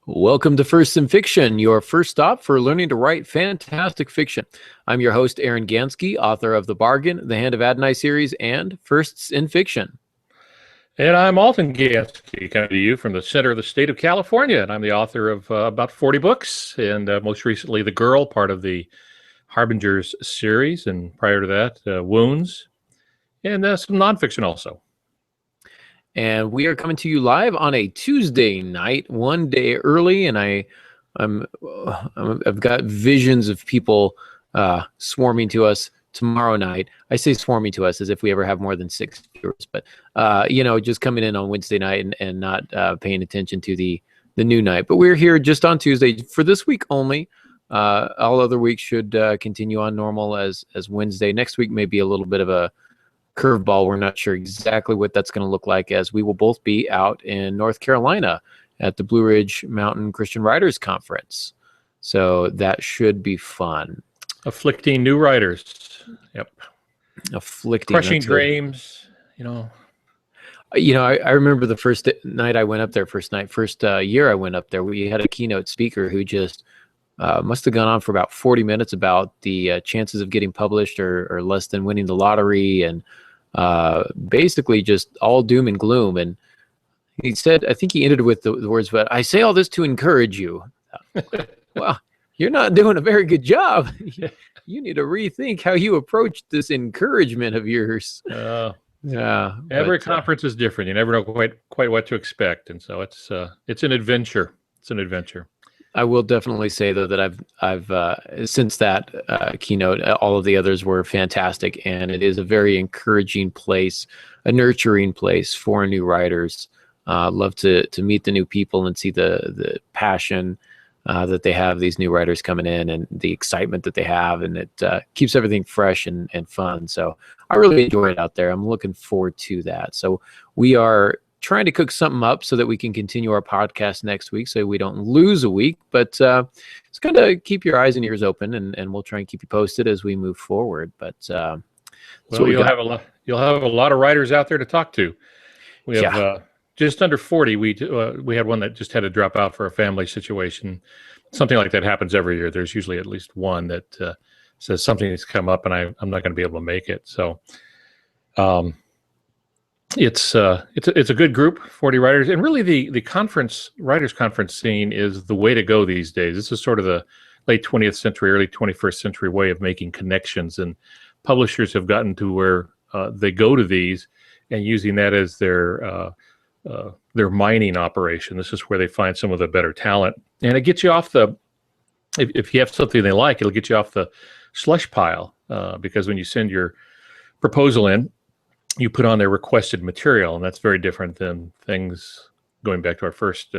Welcome to Firsts in Fiction, your first stop for learning to write fantastic fiction. I'm your host, Aaron Gansky, author of The Bargain, The Hand of Adonai series, and Firsts in Fiction. And I'm Alton Gansky, coming to you from the center of the state of California. And I'm the author of about 40 books, and most recently The Girl, part of the Harbingers series. And prior to that, Wounds, and some nonfiction also. And we are coming to you live on a Tuesday night, one day early, and I've got visions of people swarming to us tomorrow night. I say swarming to us as if we ever have more than 6 viewers, but just coming in on Wednesday night and not paying attention to the new night. But we're here just on Tuesday for this week only. All other weeks should continue on normal as Wednesday. Next week may be a little bit of a curveball. We're not sure exactly what that's going to look like, as we will both be out in North Carolina at the Blue Ridge Mountain Christian Writers Conference. So that should be fun. Afflicting new writers. Yep. Afflicting. Crushing dreams. I remember the first night I went up there, first year I went up there, we had a keynote speaker who just must have gone on for about 40 minutes about the chances of getting published or less than winning the lottery, and basically just all doom and gloom. And he said, I think he ended with the words, "But I say all this to encourage you." Well, you're not doing a very good job. You need to rethink how you approach this encouragement of yours. Yeah. Every conference is different. You never know quite what to expect, and so it's an adventure. It's an adventure. I will definitely say, though, that I've since that keynote, all of the others were fantastic, and it is a very encouraging place, a nurturing place for new writers. Love to meet the new people and see the passion that they have, these new writers coming in, and the excitement that they have, and it keeps everything fresh and fun. So I really enjoy it out there. I'm looking forward to that. So we are trying to cook something up so that we can continue our podcast next week, so we don't lose a week. But it's going to keep your eyes and ears open, and we'll try and keep you posted as we move forward. But you'll have a lot of writers out there to talk to. We have just under 40. We had one that just had to drop out for a family situation. Something like that happens every year. There's usually at least one that says something has come up, and I'm not going to be able to make it. So. It's a good group, 40 writers, and really the writers conference scene is the way to go these days. This is sort of the late 20th century, early 21st century way of making connections, and publishers have gotten to where they go to these and using that as their mining operation. This is where they find some of the better talent, and it gets you off if you have something they like, it'll get you off the slush pile, because when you send your proposal in, you put on their requested material, and that's very different than things going back to our first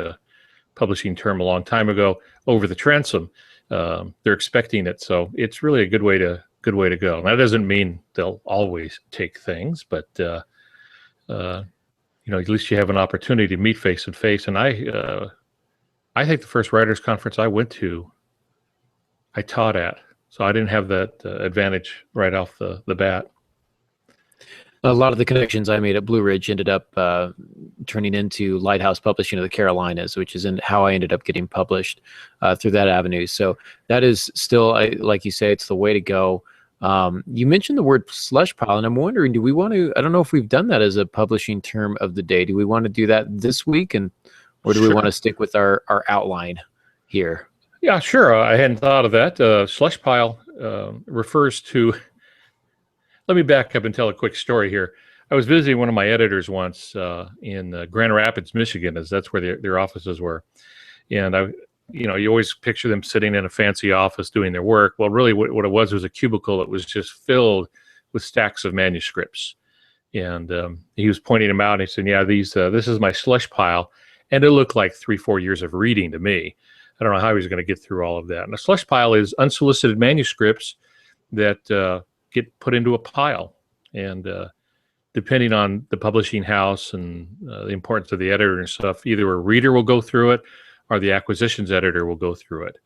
publishing term a long time ago, over the transom. They're expecting it, so it's really a good way to go. That doesn't mean they'll always take things, but at least you have an opportunity to meet face to face. And I think the first writers conference I went to, I taught at, so I didn't have that advantage right off the bat. A lot of the connections I made at Blue Ridge ended up turning into Lighthouse Publishing of the Carolinas, which is how I ended up getting published through that avenue. So that is still, like you say, it's the way to go. You mentioned the word slush pile, and I'm wondering, do we want to, I don't know if we've done that as a publishing term of the day. Do we want to do that this week, or do we want to stick with our outline here? Yeah, sure. I hadn't thought of that. Slush pile refers to... Let me back up and tell a quick story here. I was visiting one of my editors once in Grand Rapids, Michigan, as that's where their offices were. And you always picture them sitting in a fancy office doing their work. Well, really what it was a cubicle that was just filled with stacks of manuscripts. And he was pointing them out, and he said, "Yeah, this is my slush pile." And it looked like 3-4 years of reading to me. I don't know how he was going to get through all of that. And a slush pile is unsolicited manuscripts that get put into a pile, and depending on the publishing house and the importance of the editor and stuff, either a reader will go through it or the acquisitions editor will go through it.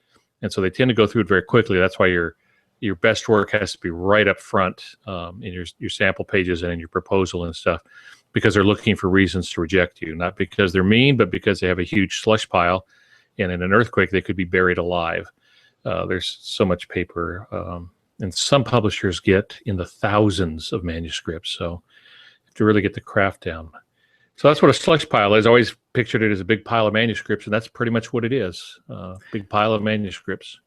And so they tend to go through it very quickly. That's why your best work has to be right up front in your sample pages and in your proposal and stuff, because they're looking for reasons to reject you, not because they're mean, but because they have a huge slush pile and in an earthquake, they could be buried alive. There's so much paper, and some publishers get in the thousands of manuscripts, so you have to really get the craft down. So that's what a slush pile is. I always pictured it as a big pile of manuscripts, and that's pretty much what it is, big pile of manuscripts.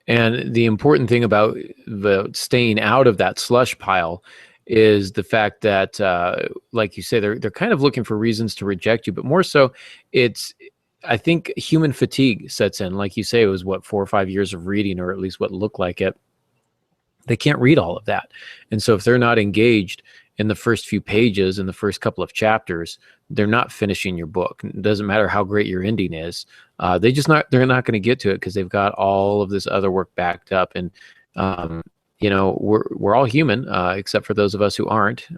And the important thing about the staying out of that slush pile is the fact that, like you say, they're kind of looking for reasons to reject you, but more so, I think human fatigue sets in. Like you say, it was what, 4 or 5 years of reading, or at least what looked like it. They can't read all of that, and so if they're not engaged in the first few pages, in the first couple of chapters, they're not finishing your book. It doesn't matter how great your ending is. They're not going to get to it because they've got all of this other work backed up. And we're all human, except for those of us who aren't.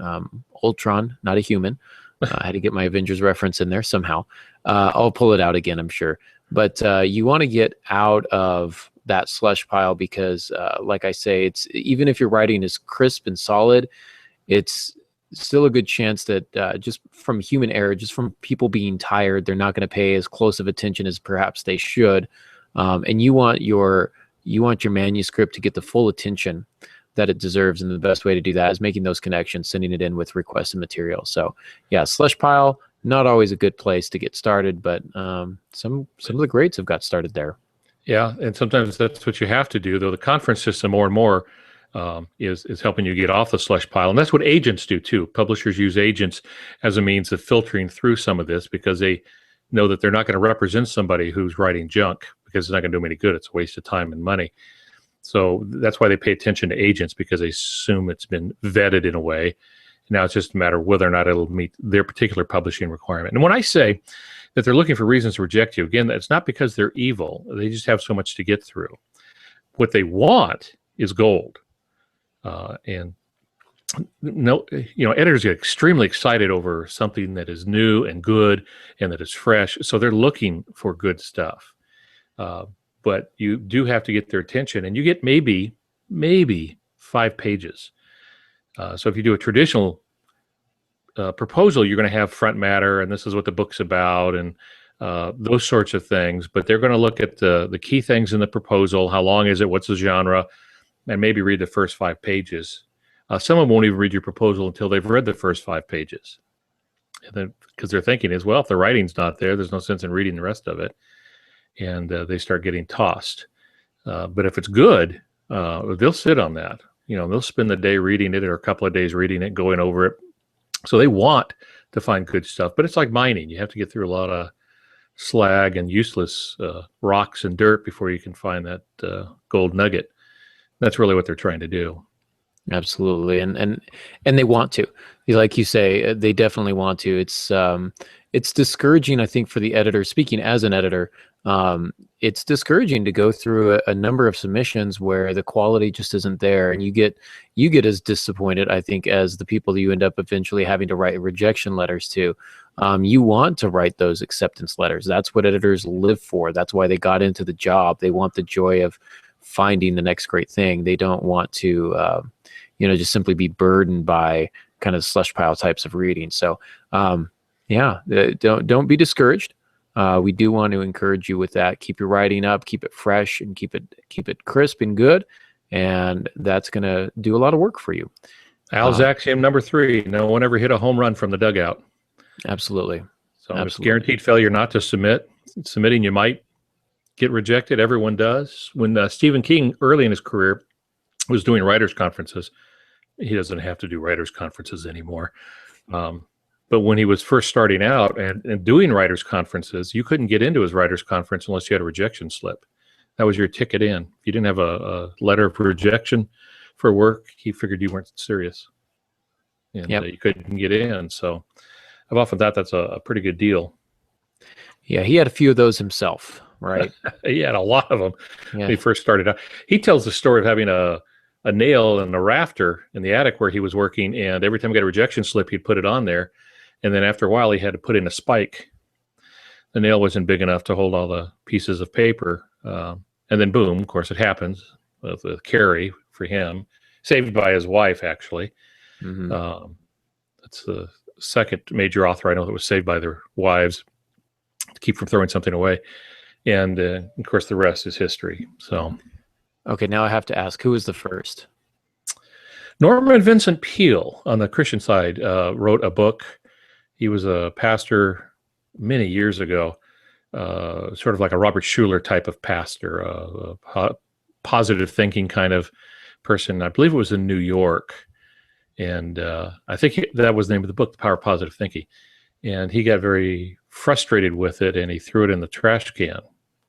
Ultron, not a human. I had to get my Avengers reference in there somehow. I'll pull it out again, I'm sure. But you want to get out of that slush pile because, like I say, it's even if your writing is crisp and solid, it's still a good chance that just from human error, just from people being tired, they're not going to pay as close of attention as perhaps they should. And you want your manuscript to get the full attention that it deserves, and the best way to do that is making those connections, sending it in with requested material. So yeah, slush pile, not always a good place to get started, but some of the greats have got started there. Yeah, and sometimes that's what you have to do, though. The conference system more and more is helping you get off the slush pile. And that's what agents do too. Publishers use agents as a means of filtering through some of this because they know that they're not going to represent somebody who's writing junk because it's not going to do them any good. It's a waste of time and money. So that's why they pay attention to agents, because they assume it's been vetted in a way. Now it's just a matter of whether or not it'll meet their particular publishing requirement. And when I say that they're looking for reasons to reject you, again, it's not because they're evil. They just have so much to get through. What they want is gold. Editors get extremely excited over something that is new and good and that is fresh. So they're looking for good stuff. But you do have to get their attention, and you get maybe 5 pages. So if you do a traditional proposal, you're going to have front matter, and this is what the book's about, and those sorts of things. But they're going to look at the key things in the proposal. How long is it? What's the genre? And maybe read the first 5 pages. Some of them won't even read your proposal until they've read the first 5 pages. And then, because they're thinking is, well, if the writing's not there, there's no sense in reading the rest of it. And they start getting tossed. But if it's good, they'll sit on that. They'll spend the day reading it or a couple of days reading it, going over it. So they want to find good stuff. But it's like mining. You have to get through a lot of slag and useless rocks and dirt before you can find that gold nugget. That's really what they're trying to do. Absolutely, and they want to, like you say, they definitely want to. It's discouraging, I think, for the editor. Speaking as an editor, it's discouraging to go through a number of submissions where the quality just isn't there, and you get as disappointed, I think, as the people that you end up eventually having to write rejection letters to. You want to write those acceptance letters. That's what editors live for. That's why they got into the job. They want the joy of finding the next great thing. They don't want to, just simply be burdened by kind of slush pile types of reading. So, don't be discouraged. We do want to encourage you with that. Keep your writing up, keep it fresh, and keep it crisp and good. And that's going to do a lot of work for you. Al's axiom number 3: no one ever hit a home run from the dugout. Absolutely. So it's guaranteed failure not to submit. Submitting, you might get rejected. Everyone does. When Stephen King, early in his career, was doing writers' conferences, he doesn't have to do writers' conferences anymore. But when he was first starting out and doing writers' conferences, you couldn't get into his writers' conference unless you had a rejection slip. That was your ticket in. If you didn't have a letter of rejection for work, he figured you weren't serious. And you couldn't get in. So I've often thought that's a pretty good deal. Yeah, he had a few of those himself, right? He had a lot of them when he first started out. He tells the story of having a nail in a rafter in the attic where he was working, and every time he got a rejection slip, he'd put it on there. And then after a while, he had to put in a spike. The nail wasn't big enough to hold all the pieces of paper. And then boom, of course, it happens with Carrie for him, saved by his wife, actually. Mm-hmm. That's the second major author I know that was saved by their wives to keep from throwing something away. And of course, the rest is history. So Okay, now I have to ask, who was the first? Norman Vincent Peale on the Christian side wrote a book. He was a pastor many years ago, sort of like a Robert Schuller type of pastor, positive thinking kind of person. I believe it was in New York. And I think that was the name of the book, The Power of Positive Thinking. And he got very frustrated with it, and he threw it in the trash can.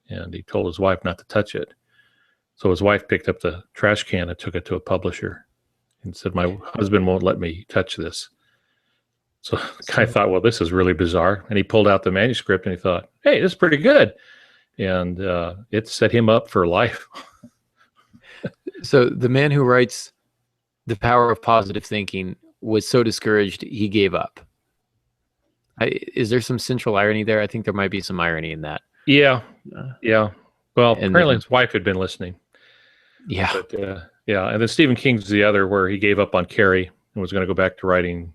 And he told his wife not to touch it. So his wife picked up the trash can and took it to a publisher and said, "My husband won't let me touch this." So the guy thought, well, this is really bizarre. And he pulled out the manuscript and he thought, hey, this is pretty good. And it set him up for life. So the man who writes The Power of Positive Thinking was so discouraged, he gave up. Is there some central irony there? I think there might be some irony in that. Yeah. Yeah. Well, And apparently then- his wife had been listening. Yeah. But yeah. And then Stephen King's the other, where he gave up on Carrie and was going to go back to writing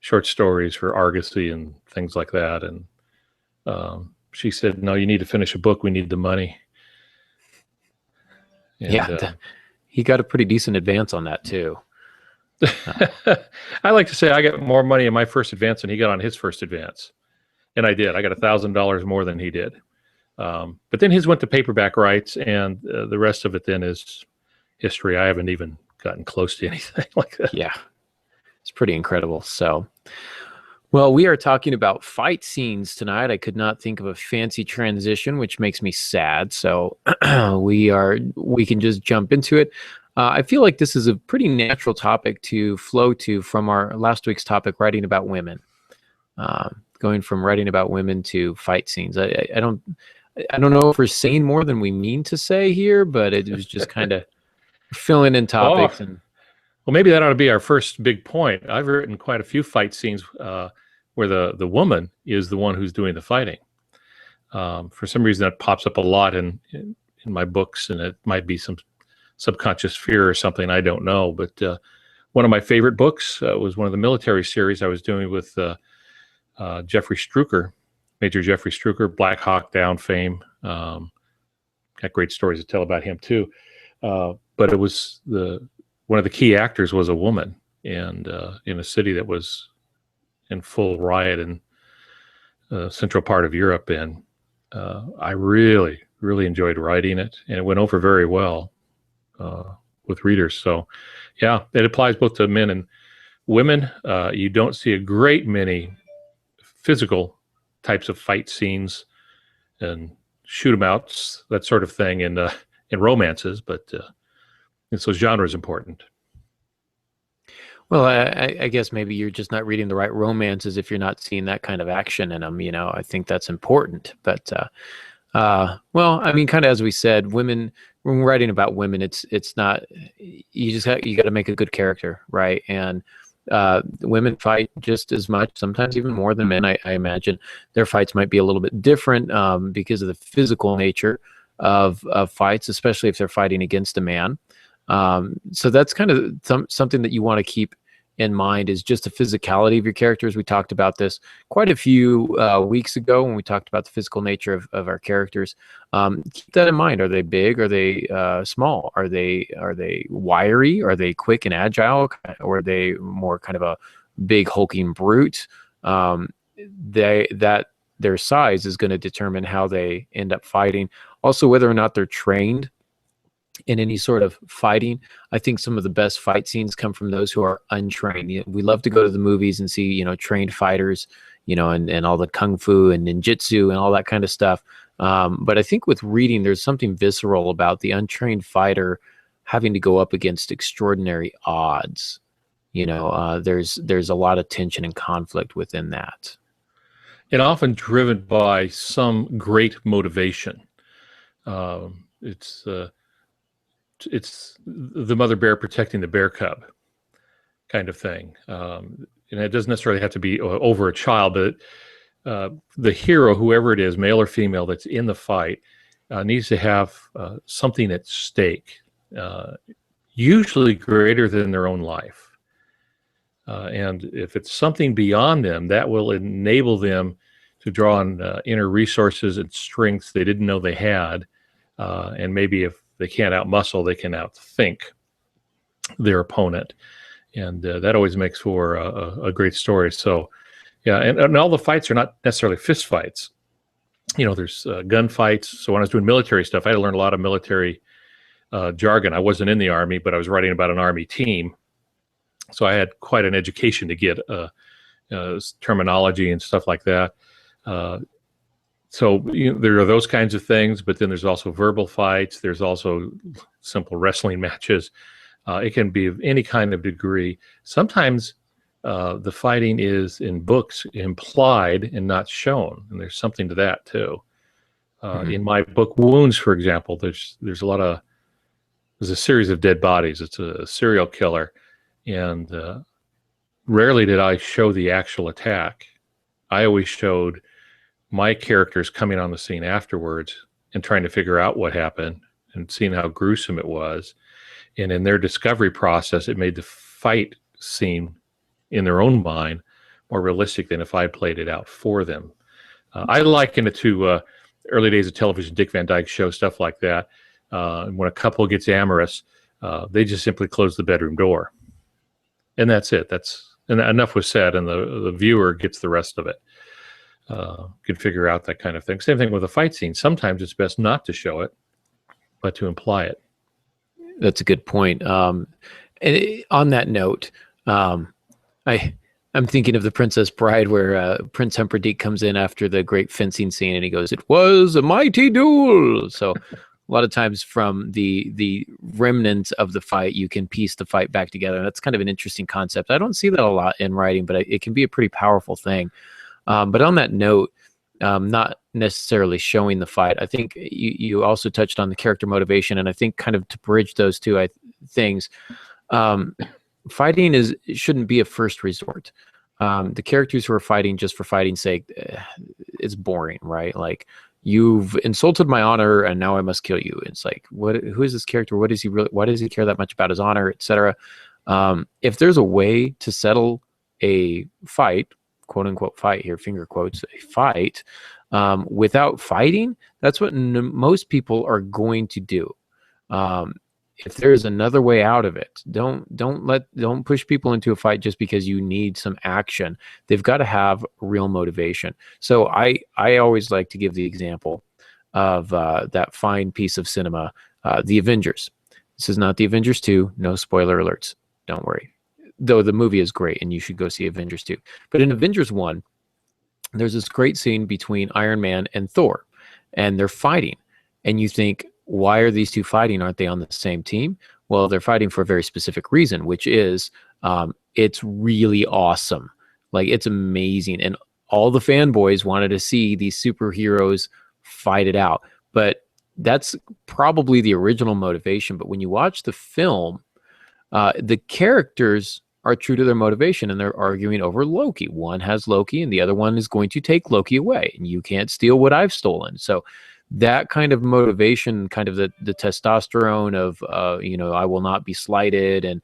short stories for Argosy and things like that. And she said, no, you need to finish a book. We need the money. And, Yeah. He got a pretty decent advance on that too. I like to say I got more money in my first advance than he got on his first advance. And I did. I got $1,000 more than he did. But then his went to paperback rights, and the rest of it then is history. I haven't even gotten close to anything like that. Yeah. It's pretty incredible. So, well, we are talking about fight scenes tonight. I could not think of a fancy transition, which makes me sad. So we can just jump into it. I feel like this is a pretty natural topic to flow to from our last week's topic, writing about women. Going from writing about women to fight scenes. I don't know if we're saying more than we mean to say here, but it was just kind of filling in topics. Well, maybe that ought to be our first big point. I've written quite a few fight scenes where the woman is the one who's doing the fighting. For some reason, that pops up a lot in my books, and it might be some subconscious fear or something, I don't know. But one of my favorite books was one of the military series I was doing with Jeffrey Strucker, Major Jeffrey Strucker, Black Hawk Down fame. Got great stories to tell about him too. But it was one of the key actors was a woman, and in a city that was in full riot in the central part of Europe. And I really, really enjoyed writing it, and it went over very well with readers. So yeah, it applies both to men and women. You don't see a great many physical types of fight scenes and shoot 'em outs, that sort of thing in romances, but and so genre is important. Well, I guess maybe you're just not reading the right romances if you're not seeing that kind of action in them. I think that's important. But well, I mean, kind of as we said, women. When we're writing about women, it's not. You got to make a good character, right? And women fight just as much, sometimes even more than men. I imagine their fights might be a little bit different because of the physical nature of fights, especially if they're fighting against a man. So that's kind of something that you want to keep in mind, is just the physicality of your characters. We talked about this quite a few weeks ago when we talked about the physical nature of our characters. Keep that in mind. Are they big? Are they small? Are they wiry? Are they quick and agile? Or are they more kind of a big hulking brute? Their size is going to determine how they end up fighting. Also, whether or not they're trained in any sort of fighting. I think some of the best fight scenes come from those who are untrained. We love to go to the movies and see, trained fighters, and all the kung fu and ninjutsu and all that kind of stuff. But I think with reading, there's something visceral about the untrained fighter having to go up against extraordinary odds. There's a lot of tension and conflict within that. And often driven by some great motivation. It's the mother bear protecting the bear cub kind of thing. And it doesn't necessarily have to be over a child, but the hero, whoever it is, male or female, that's in the fight, needs to have something at stake, usually greater than their own life. And if it's something beyond them, that will enable them to draw on inner resources and strengths they didn't know they had, and maybe if they can't outmuscle, they can outthink their opponent, and that always makes for a great story. So, yeah, and all the fights are not necessarily fist fights. There's gun fights. So when I was doing military stuff, I had to learn a lot of military jargon. I wasn't in the Army, but I was writing about an Army team. So I had quite an education to get terminology and stuff like that. So there are those kinds of things, but then there's also verbal fights. There's also simple wrestling matches. It can be of any kind of degree. Sometimes the fighting is in books implied and not shown, and there's something to that too. In my book Wounds, for example, there's a series of dead bodies. It's a serial killer, and rarely did I show the actual attack. I always showed my characters coming on the scene afterwards and trying to figure out what happened and seeing how gruesome it was. And in their discovery process, it made the fight scene in their own mind more realistic than if I played it out for them. I liken it to early days of television, Dick Van Dyke Show, stuff like that. When a couple gets amorous, they just simply close the bedroom door. And that's it. And enough was said, and the viewer gets the rest of it. Could figure out that kind of thing. Same thing with a fight scene. Sometimes it's best not to show it, but to imply it. That's a good point. And on that note, I'm thinking of The Princess Bride, where Prince Humperdinck comes in after the great fencing scene, and he goes, "It was a mighty duel." So a lot of times from the remnants of the fight, you can piece the fight back together. That's kind of an interesting concept. I don't see that a lot in writing, but it can be a pretty powerful thing. But on that note, not necessarily showing the fight, I think you also touched on the character motivation, and I think kind of to bridge those two things, fighting shouldn't be a first resort. The characters who are fighting just for fighting's sake, it's boring, right? Like, you've insulted my honor and now I must kill you. It's like, who is this character? What is he really? Why does he care that much about his honor, etc.? If there's a way to settle a fight, quote unquote fight here, finger quotes, a fight, without fighting, that's what most people are going to do. If there's another way out of it, don't push people into a fight just because you need some action. They've got to have real motivation. So I always like to give the example of that fine piece of cinema, The Avengers. This is not The Avengers 2. No spoiler alerts. Don't worry. Though the movie is great and you should go see Avengers 2. But in Avengers 1, there's this great scene between Iron Man and Thor, and they're fighting. And you think, why are these two fighting? Aren't they on the same team? Well, they're fighting for a very specific reason, which is it's really awesome. Like, it's amazing. And all the fanboys wanted to see these superheroes fight it out. But that's probably the original motivation. But when you watch the film, the characters are true to their motivation, and they're arguing over Loki. One has Loki, and the other one is going to take Loki away. And you can't steal what I've stolen. So that kind of motivation, kind of the testosterone of, I will not be slighted, and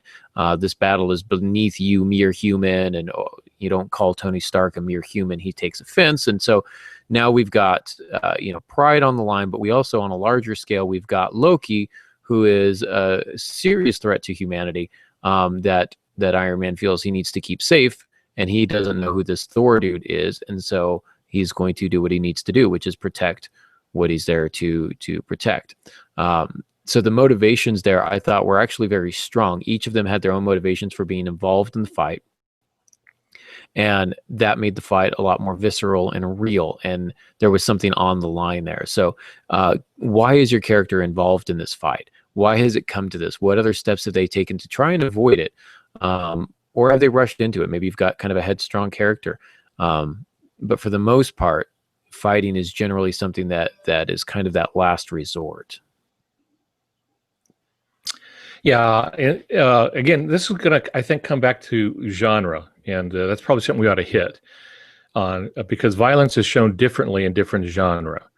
this battle is beneath you, mere human, and you don't call Tony Stark a mere human. He takes offense. And so now we've got, pride on the line, but we also, on a larger scale, we've got Loki, who is a serious threat to humanity, that Iron Man feels he needs to keep safe, and he doesn't know who this Thor dude is, and so he's going to do what he needs to do, which is protect what he's there to protect. So the motivations there, I thought, were actually very strong. Each of them had their own motivations for being involved in the fight, and that made the fight a lot more visceral and real, and there was something on the line there. So why is your character involved in this fight? Why has it come to this? What other steps have they taken to try and avoid it? Or have they rushed into it? Maybe you've got kind of a headstrong character. But for the most part, fighting is generally something that is kind of that last resort. Yeah. Again, this is going to, I think, come back to genre. And that's probably something we ought to hit on, because violence is shown differently in different genre.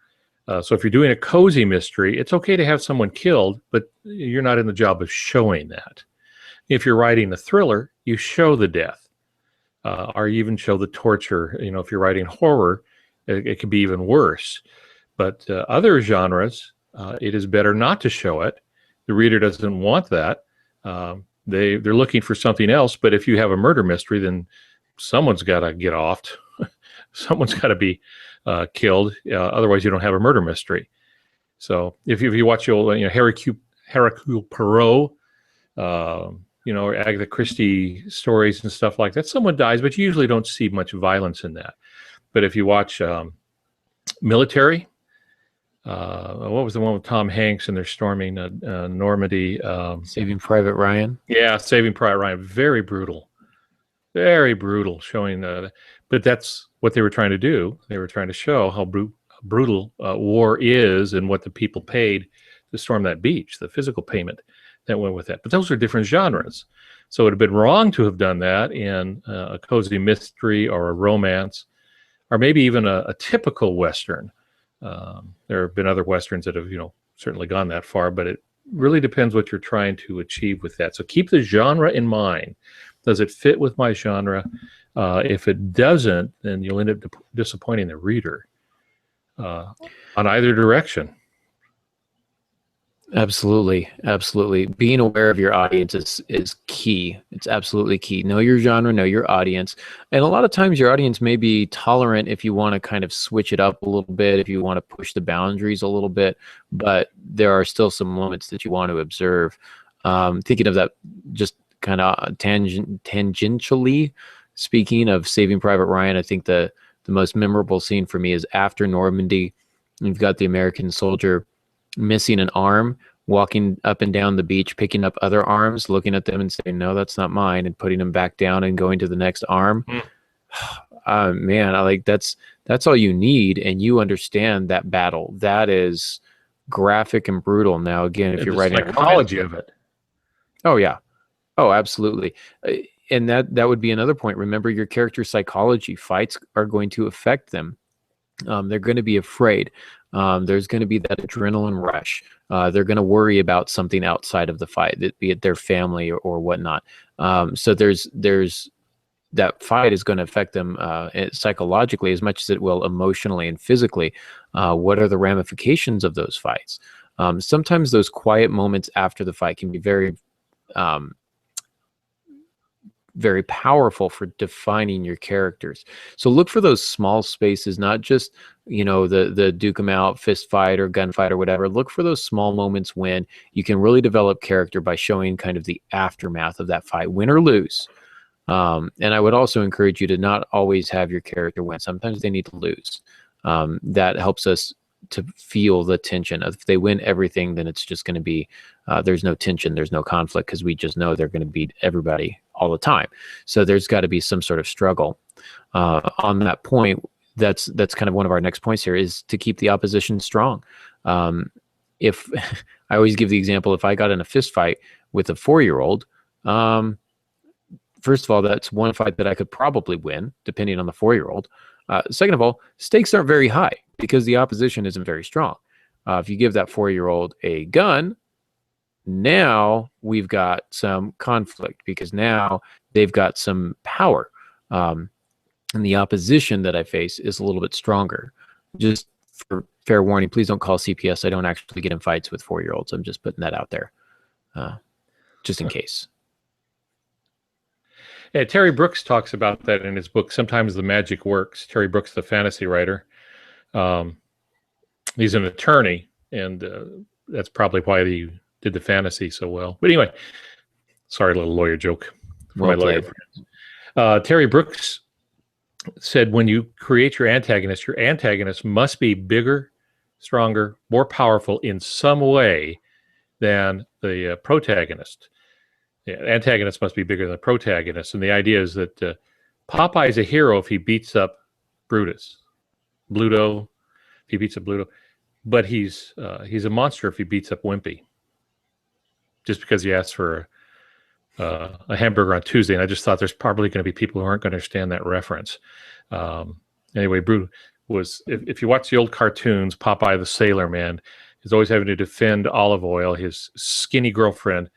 So if you're doing a cozy mystery, it's okay to have someone killed, but you're not in the job of showing that. If you're writing a thriller, you show the death, or you even show the torture. If you're writing horror, It could be even worse. But other genres, it is better not to show it. The reader doesn't want that. They're looking for something else. But if you have a murder mystery, then someone's got to get offed. Someone's got to be killed. Otherwise, you don't have a murder mystery. So if you watch old, Hercule Poirot, or Agatha Christie stories and stuff like that, someone dies, but you usually don't see much violence in that. But if you watch military, what was the one with Tom Hanks and they're storming Normandy? Saving Private Ryan. Yeah, Saving Private Ryan. Very brutal, showing. But that's what they were trying to do. They were trying to show how brutal war is and what the people paid to storm that beach, the physical payment that went with that. But those are different genres. So it would have been wrong to have done that in a cozy mystery or a romance, or maybe even a typical Western. There have been other Westerns that have, certainly gone that far, but it really depends what you're trying to achieve with that. So keep the genre in mind. Does it fit with my genre? If it doesn't, then you'll end up disappointing the reader on either direction. Absolutely. Being aware of your audience is key. It's absolutely key. Know your genre, know your audience. And a lot of times your audience may be tolerant if you want to kind of switch it up a little bit, if you want to push the boundaries a little bit, but there are still some moments that you want to observe. Thinking of that just kind of tangentially, speaking of Saving Private Ryan, I think the most memorable scene for me is after Normandy. You've got the American soldier missing an arm, walking up and down the beach, picking up other arms, looking at them and saying, no, that's not mine, and putting them back down and going to the next arm. Man, that's all you need. And you understand that battle. That is graphic and brutal. Now, again, if you're writing the psychology of it. Oh yeah. Oh, absolutely. And that would be another point. Remember your character psychology. Fights are going to affect them. They're going to be afraid. There's going to be that adrenaline rush. They're going to worry about something outside of the fight, be it their family or whatnot. So there's that fight is going to affect them psychologically as much as it will emotionally and physically. What are the ramifications of those fights? Sometimes those quiet moments after the fight can be very very powerful for defining your characters. So look for those small spaces, not just, the duke 'em out fist fight or gunfight or whatever. Look for those small moments when you can really develop character by showing kind of the aftermath of that fight, win or lose. And I would also encourage you to not always have your character win. Sometimes they need to lose. That helps us to feel the tension. If they win everything, then it's just going to be, there's no tension, there's no conflict, because we just know they're going to beat everybody all the time. So there's got to be some sort of struggle. On that point, that's kind of one of our next points here, is to keep the opposition strong. If I always give the example, if I got in a fist fight with a 4-year-old, first of all, that's one fight that I could probably win, depending on the 4-year-old. Second of all, stakes aren't very high because the opposition isn't very strong. If you give that 4-year-old a gun, now we've got some conflict because now they've got some power. And the opposition that I face is a little bit stronger. Just for fair warning, please don't call CPS. I don't actually get in fights with 4-year-olds. I'm just putting that out there, just in case. Yeah, Terry Brooks talks about that in his book, Sometimes the Magic Works. Terry Brooks, the fantasy writer. He's an attorney, and that's probably why he did the fantasy so well. But anyway, sorry, a little lawyer joke for my lawyer friends. Terry Brooks said, when you create your antagonist must be bigger, stronger, more powerful in some way than the protagonist. Yeah, antagonist must be bigger than the protagonist. And the idea is that Popeye's a hero if he beats up Bluto, if he beats up Bluto. But he's a monster if he beats up Wimpy. Just because he asked for a hamburger on Tuesday. And I just thought there's probably going to be people who aren't going to understand that reference. Anyway, Bluto was, if you watch the old cartoons, Popeye the Sailor Man is always having to defend Olive Oyl, his skinny girlfriend,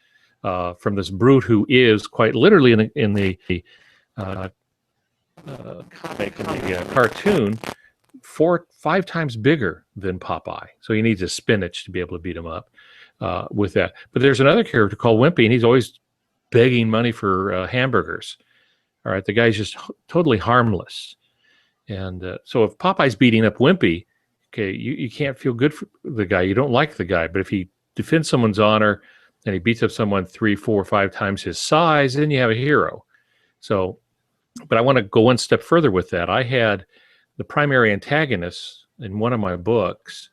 from this brute who is quite literally in the comic, in the cartoon, 5 times bigger than Popeye. So he needs a spinach to be able to beat him up with that. But there's another character called Wimpy, and he's always begging money for hamburgers. All right, the guy's just totally harmless. And so if Popeye's beating up Wimpy, okay, you can't feel good for the guy. You don't like the guy. But if he defends someone's honor and he beats up someone 3, 4, 5 times his size, then you have a hero. So, but I want to go one step further with that. I had the primary antagonist in one of my books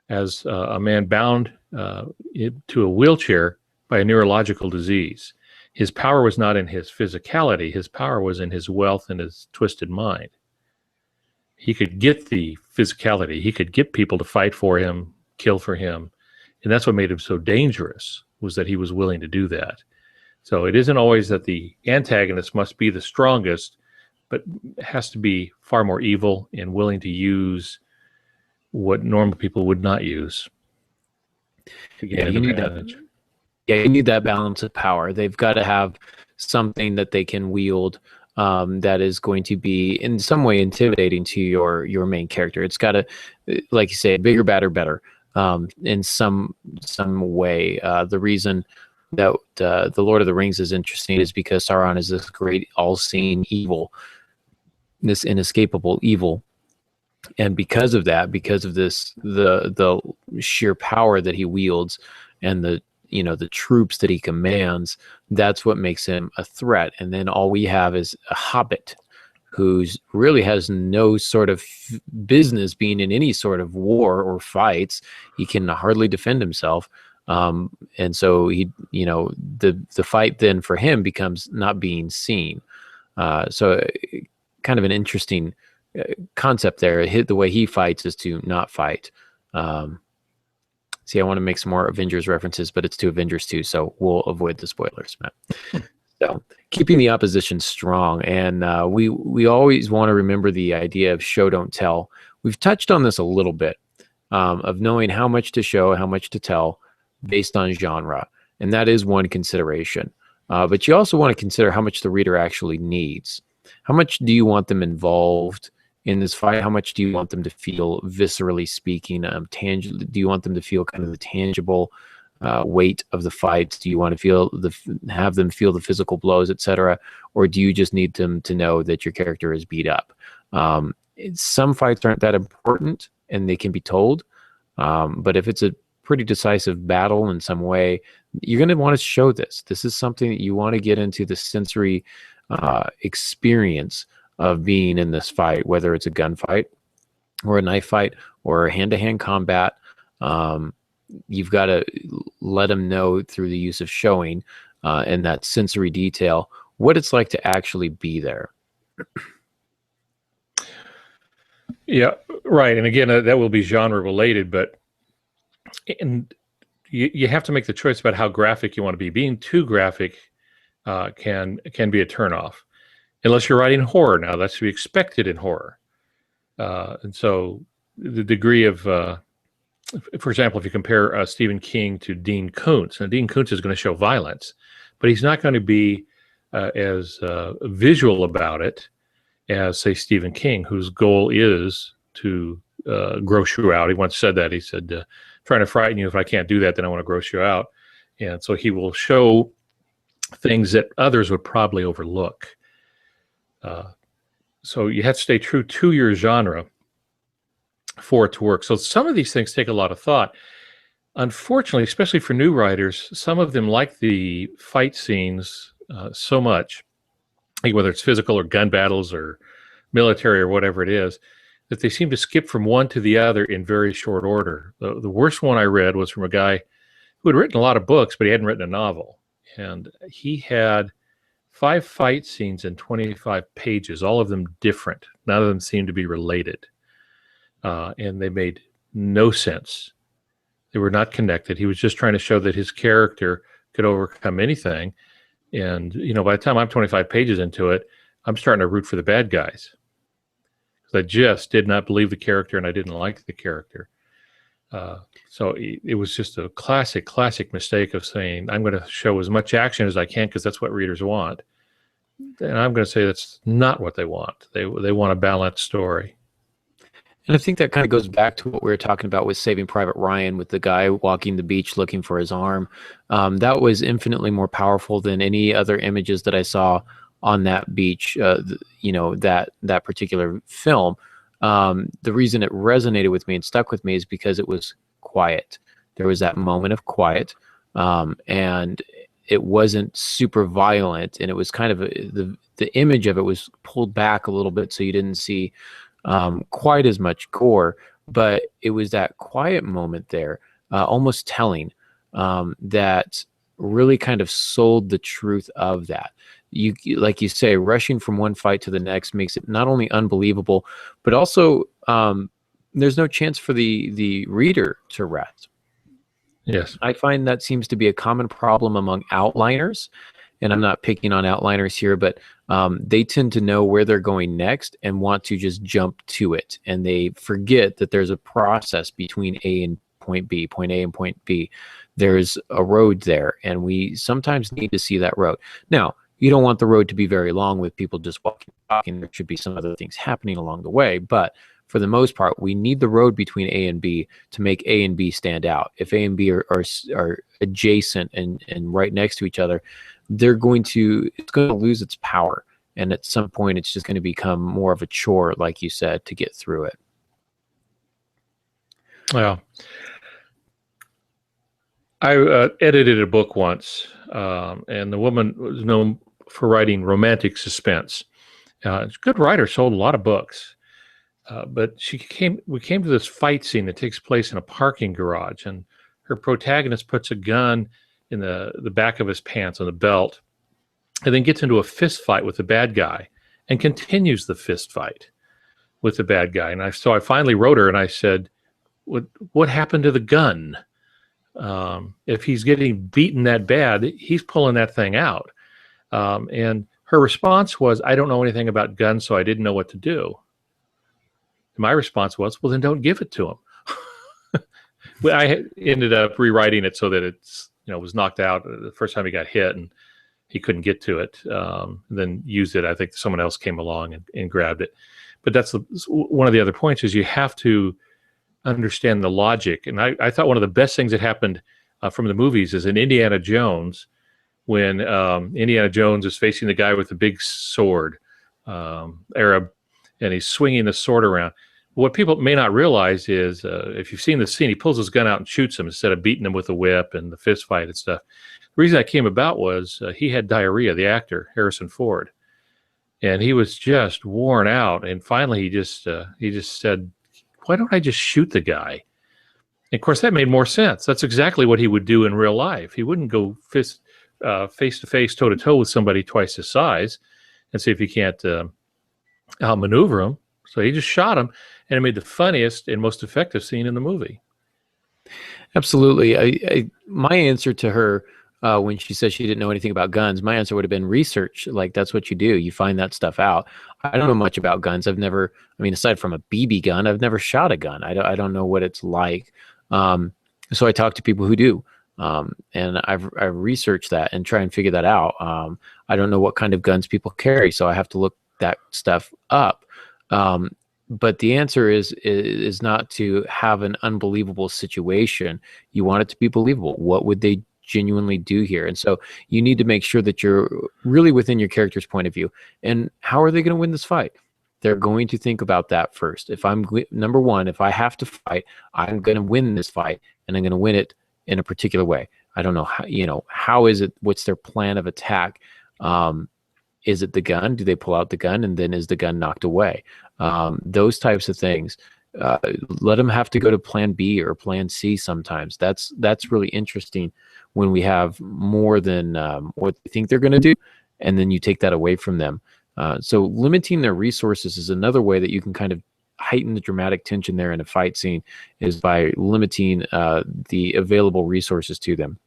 as a man bound to a wheelchair by a neurological disease. His power was not in his physicality. His power was in his wealth and his twisted mind. He could get the physicality. He could get people to fight for him, kill for him. And that's what made him so dangerous, was that he was willing to do that. So it isn't always that the antagonist must be the strongest, but has to be far more evil and willing to use what normal people would not use to get an advantage. You need that balance of power. They've got to have something that they can wield that is going to be in some way intimidating to your main character. It's got to, like you say, bigger, badder, better in some way. The reason that the Lord of the Rings is interesting is because Sauron is this great all-seeing evil, this inescapable evil. And because of that, because of this, the sheer power that he wields and the troops that he commands, that's what makes him a threat. And then all we have is a hobbit who's really has no sort of business being in any sort of war or fights. He can hardly defend himself. And so the fight then for him becomes not being seen. So kind of an interesting concept there. The way he fights is to not fight. See, I want to make some more Avengers references, but it's to Avengers 2, so we'll avoid the spoilers, Matt. So keeping the opposition strong, and we always want to remember the idea of show, don't tell. We've touched on this a little bit, of knowing how much to show, how much to tell based on genre, and that is one consideration. But you also want to consider how much the reader actually needs. How much do you want them involved in this fight? How much do you want them to feel, viscerally speaking, tangible? Do you want them to feel kind of the tangible weight of the fight? Do you want to have them feel the physical blows, etc., or do you just need them to know that your character is beat up? Some fights aren't that important, and they can be told. But if it's a pretty decisive battle in some way, you're going to want to show this. This is something that you want to get into the sensory experience of being in this fight, whether it's a gunfight or a knife fight or hand-to-hand combat. You've got to let them know through the use of showing and that sensory detail what it's like to actually be there. Yeah, right. And again, that will be genre related, but you have to make the choice about how graphic you want to be. Being too graphic can be a turnoff. Unless you're writing horror now, that's to be expected in horror. And so the degree of, for example, if you compare Stephen King to Dean Koontz, now Dean Koontz is going to show violence, but he's not going to be as visual about it as, say, Stephen King, whose goal is to gross you out. He once said that. He said, trying to frighten you. If I can't do that, then I want to gross you out. And so he will show things that others would probably overlook. So you have to stay true to your genre for it to work. So some of these things take a lot of thought. Unfortunately, especially for new writers, some of them like the fight scenes so much, like whether it's physical or gun battles or military or whatever it is, that they seem to skip from one to the other in very short order. The worst one I read was from a guy who had written a lot of books, but he hadn't written a novel. And he had 5 fight scenes in 25 pages, all of them different. None of them seemed to be related. And they made no sense. They were not connected. He was just trying to show that his character could overcome anything. And, by the time I'm 25 pages into it, I'm starting to root for the bad guys. Because I just did not believe the character and I didn't like the character. So it was just a classic mistake of saying, I'm going to show as much action as I can because that's what readers want. And I'm going to say that's not what they want. They want a balanced story. And I think that kind of goes back to what we were talking about with Saving Private Ryan, with the guy walking the beach looking for his arm. That was infinitely more powerful than any other images that I saw on that beach. That particular film. The reason it resonated with me and stuck with me is because it was quiet. There was that moment of quiet, and it wasn't super violent, and it was kind of the image of it was pulled back a little bit, so you didn't see quite as much gore, but it was that quiet moment there, almost telling, that really kind of sold the truth of that. Like you say, rushing from one fight to the next makes it not only unbelievable, but also there's no chance for the reader to rest. Yes. I find that seems to be a common problem among outliners, and I'm not picking on outliners here, but they tend to know where they're going next and want to just jump to it, and they forget that there's a process between A and point B, point A and point B. There's a road there, and we sometimes need to see that road. Now, you don't want the road to be very long with people just walking. There should be some other things happening along the way, but for the most part, we need the road between A and B to make A and B stand out. If A and B are adjacent and right next to each other, it's going to lose its power. And at some point, it's just going to become more of a chore, like you said, to get through it. Yeah. I edited a book once, and the woman was known for writing romantic suspense. She's a good writer, sold a lot of books. But we came to this fight scene that takes place in a parking garage, and her protagonist puts a gun in the back of his pants on the belt, and then gets into a fist fight with the bad guy and continues the fist fight with the bad guy. And so I finally wrote her and I said, what happened to the gun? If he's getting beaten that bad, he's pulling that thing out. And her response was, I don't know anything about guns, so I didn't know what to do. My response was, well, then don't give it to him. Well, I ended up rewriting it so that it's, was knocked out the first time he got hit and he couldn't get to it. Then used it. I think someone else came along and grabbed it. But that's one of the other points is you have to understand the logic. And I thought one of the best things that happened from the movies is in Indiana Jones, when Indiana Jones is facing the guy with the big sword, Arab, and he's swinging the sword around. What people may not realize is, if you've seen the scene, he pulls his gun out and shoots him instead of beating him with a whip and the fist fight and stuff. The reason that came about was he had diarrhea, the actor, Harrison Ford. And he was just worn out. And finally, he just said, why don't I just shoot the guy? And of course, that made more sense. That's exactly what he would do in real life. He wouldn't go face-to-face, toe-to-toe with somebody twice his size and see if he can't outmaneuver him. So he just shot him, and it made the funniest and most effective scene in the movie. Absolutely. My answer to her when she said she didn't know anything about guns, my answer would have been research. Like, that's what you do. You find that stuff out. I don't know much about guns. Aside from a BB gun, I've never shot a gun. I don't know what it's like. So I talk to people who do. And I've researched that and try and figure that out. I don't know what kind of guns people carry, so I have to look that stuff up. But the answer is not to have an unbelievable situation. You want it to be believable. What would they genuinely do here? And so you need to make sure that you're really within your character's point of view. And how are they going to win this fight? They're going to think about that first. If I'm number one, if I have to fight, I'm going to win this fight, and I'm going to win it in a particular way. I don't know how is it? What's their plan of attack? Is it the gun? Do they pull out the gun, and then is the gun knocked away? Those types of things. Let them have to go to plan B or plan C sometimes. That's really interesting when we have more than what they think they're going to do, and then you take that away from them. So limiting their resources is another way that you can kind of heighten the dramatic tension there in a fight scene, is by limiting the available resources to them.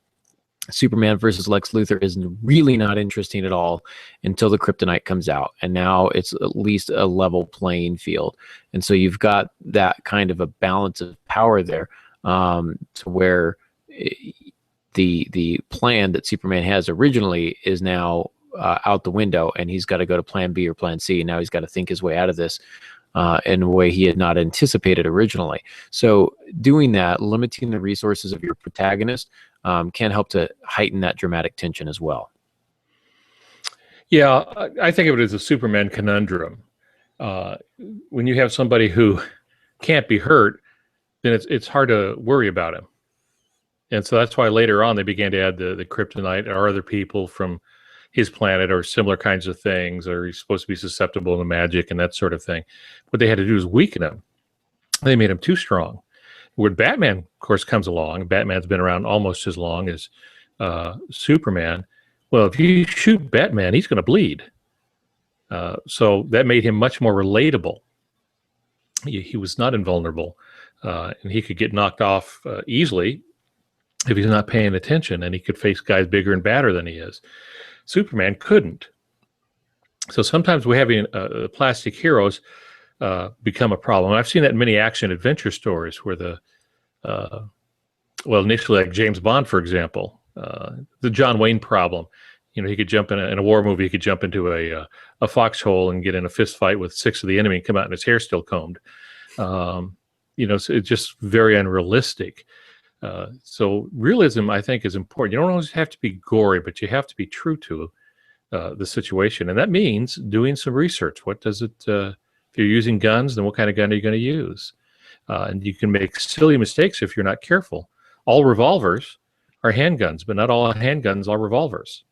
Superman versus Lex Luthor is really not interesting at all until the kryptonite comes out, and now it's at least a level playing field. And so you've got that kind of a balance of power there, to where the plan that Superman has originally is now out the window, and he's got to go to plan B or plan C. And now he's got to think his way out of this. in a way he had not anticipated originally. So doing that, limiting the resources of your protagonist, can help to heighten that dramatic tension as well. Yeah, I think of it as a Superman conundrum. When you have somebody who can't be hurt, then it's hard to worry about him. And so that's why later on they began to add the kryptonite or other people from his planet or similar kinds of things, or he's supposed to be susceptible to magic and that sort of thing. What they had to do is weaken him. They made him too strong. When Batman, of course, comes along, Batman's been around almost as long as Superman. Well, if you shoot Batman, he's going to bleed. So that made him much more relatable. He was not invulnerable, and he could get knocked off easily if he's not paying attention, and he could face guys bigger and badder than he is. Superman couldn't. So sometimes we're having plastic heroes become a problem. I've seen that in many action adventure stories where initially like James Bond, for example, the John Wayne problem. He could jump in a war movie. He could jump into a foxhole and get in a fist fight with 6 of the enemy and come out and his hair still combed. So it's just very unrealistic. So realism, I think, is important. You don't always have to be gory, but you have to be true to the situation. And that means doing some research. What does it, if you're using guns, then what kind of gun are you going to use? And you can make silly mistakes if you're not careful. All revolvers are handguns, but not all handguns are revolvers.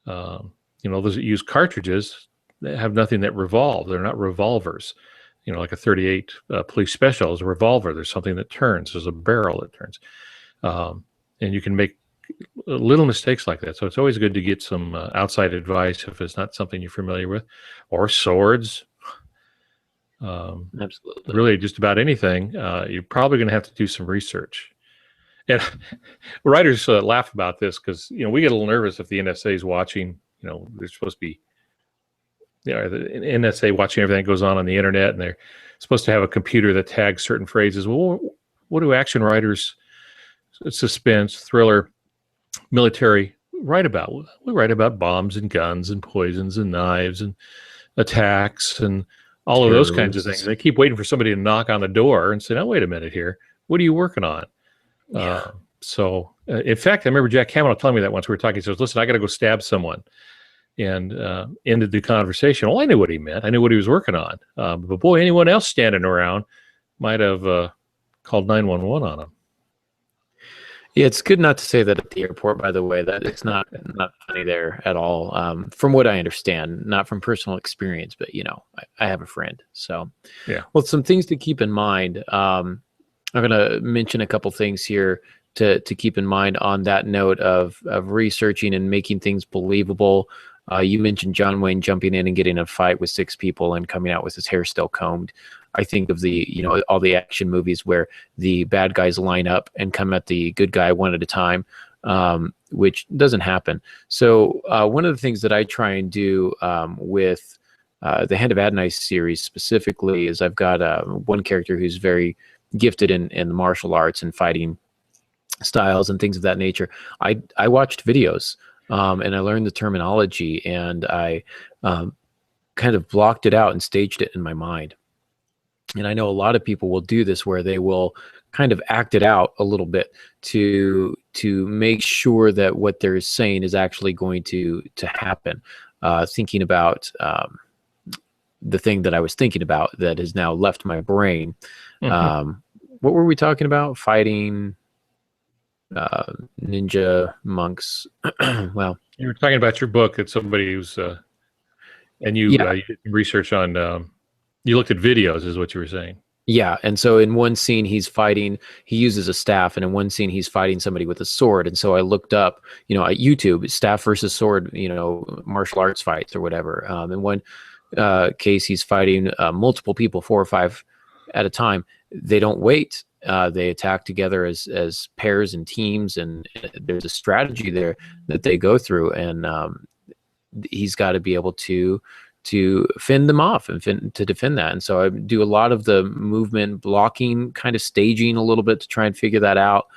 Those that use cartridges have nothing that revolve. They're not revolvers. Like a 38 police special is a revolver. There's something that turns. There's a barrel that turns. And you can make little mistakes like that. So it's always good to get some outside advice if it's not something you're familiar with. Or swords. Absolutely. Really just about anything. You're probably going to have to do some research. And writers laugh about this because, we get a little nervous if the NSA is watching. They're supposed to be, the NSA watching everything that goes on the internet, and they're supposed to have a computer that tags certain phrases. Well, what do action writers, suspense, thriller, military write about? We write about bombs and guns and poisons and knives and attacks and all of those kinds of things. They keep waiting for somebody to knock on the door and say, "Now, wait a minute here. What are you working on?" Yeah. In fact, I remember Jack Cameron telling me that once we were talking. He says, "Listen, I got to go stab someone," and ended the conversation. Well, I knew what he meant. I knew what he was working on. But boy, anyone else standing around might have called 911 on him. Yeah, it's good not to say that at the airport, by the way. That it's not funny there at all. From what I understand, not from personal experience, but I have a friend. So yeah. Well, some things to keep in mind. I'm going to mention a couple things here to keep in mind on that note of researching and making things believable. You mentioned John Wayne jumping in and getting in a fight with 6 people and coming out with his hair still combed. I think of all the action movies where the bad guys line up and come at the good guy one at a time, which doesn't happen. So one of the things that I try and do with the Hand of Adonai series specifically is I've got one character who's very gifted in the martial arts and fighting styles and things of that nature. I watched videos and I learned the terminology, and I kind of blocked it out and staged it in my mind. And I know a lot of people will do this where they will kind of act it out a little bit to make sure that what they're saying is actually going to happen. Thinking about the thing that I was thinking about that has now left my brain. Mm-hmm. What were we talking about? Fighting ninja monks. Well, you were talking about your book that somebody who's and you did research on. You looked at videos, is what you were saying. Yeah, and so in one scene he uses a staff, and in one scene he's fighting somebody with a sword. And so I looked up, at YouTube, staff versus sword, martial arts fights or whatever. In one case, he's fighting multiple people, 4 or 5 at a time. They don't wait. They attack together as pairs and teams, and there's a strategy there that they go through, and he's got to be able to fend them off and to defend that. And so I do a lot of the movement blocking, kind of staging a little bit to try and figure that out.